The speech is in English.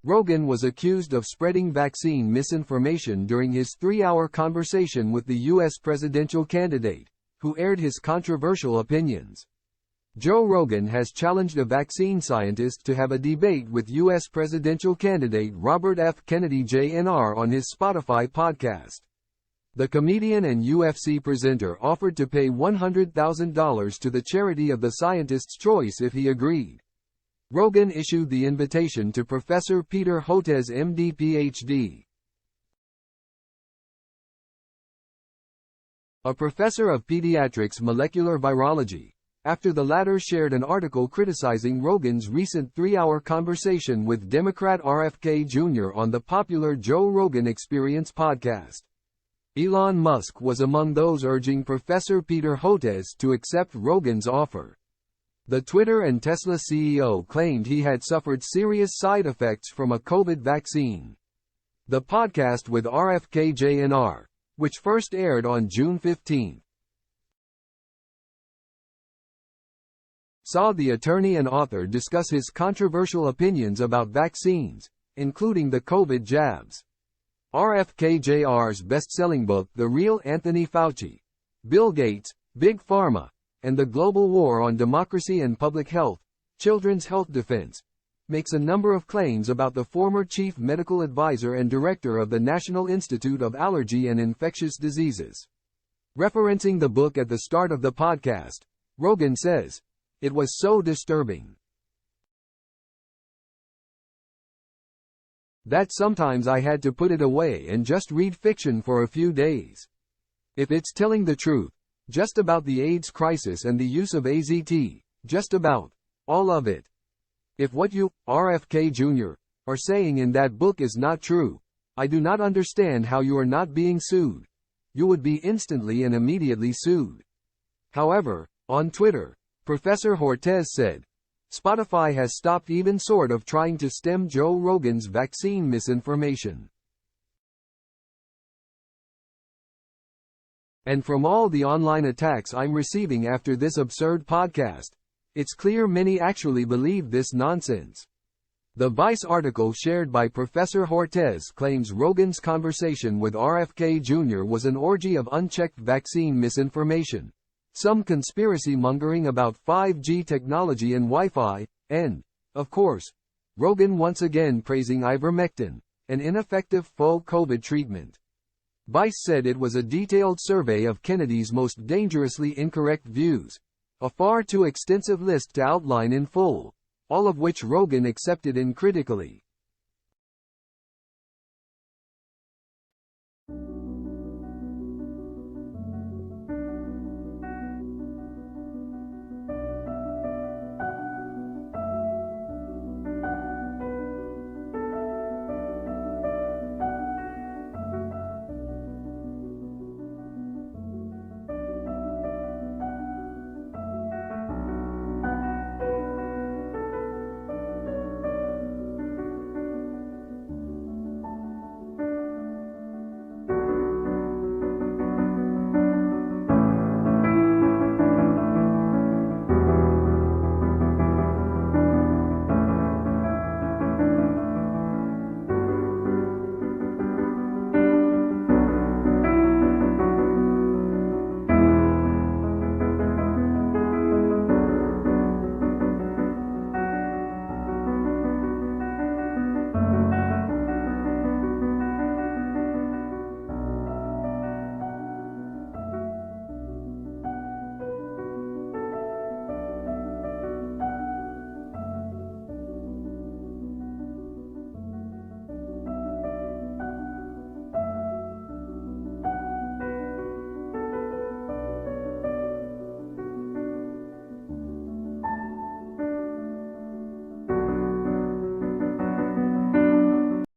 Rogan was accused of spreading vaccine misinformation during his 3-hour conversation with the U.S. presidential candidate, who aired his controversial opinions. Joe Rogan has challenged a vaccine scientist to have a debate with U.S. presidential candidate Robert F Kennedy Jr. on his Spotify podcast. The comedian and UFC presenter offered to pay $100,000 to the charity of the scientist's choice if he agreed. Rogan issued the invitation to Professor Peter Hotez, MD, Ph.D., a professor of pediatrics molecular virology, after the latter shared an article criticizing Rogan's recent 3-hour conversation with Democrat RFK Jr. on the popular Joe Rogan Experience podcast. Elon Musk was among those urging Professor Peter Hotez to accept Rogan's offer. The Twitter and Tesla CEO claimed he had suffered serious side effects from a COVID vaccine. The podcast with RFK Jr., which first aired on June 15, saw the attorney and author discuss his controversial opinions about vaccines, including the COVID jabs. RFK Jr.'s best-selling book The Real Anthony Fauci, Bill Gates, Big Pharma, and the Global War on Democracy and Public Health, Children's Health Defense, makes a number of claims about the former chief medical advisor and director of the National Institute of Allergy and Infectious Diseases. Referencing the book at the start of the podcast, Rogan says, "It was so disturbing that sometimes I had to put it away and just read fiction for a few days. If it's telling the truth, just about the AIDS crisis and the use of AZT, just about all of it. If what you, RFK Jr., are saying in that book is not true, I do not understand how you are not being sued. You would be instantly and immediately sued." However, on Twitter, Professor Hotez said, Spotify has stopped even sort of trying to stem Joe Rogan's vaccine misinformation. And from all the online attacks I'm receiving after this absurd podcast, it's clear many actually believe this nonsense. The Vice article shared by Professor Hotez claims Rogan's conversation with RFK Jr. was an orgy of unchecked vaccine misinformation, some conspiracy mongering about 5G technology and Wi-Fi, and, of course, Rogan once again praising ivermectin, an ineffective faux COVID treatment. Vice said it was a detailed survey of Kennedy's most dangerously incorrect views, a far too extensive list to outline in full, all of which Rogan accepted uncritically.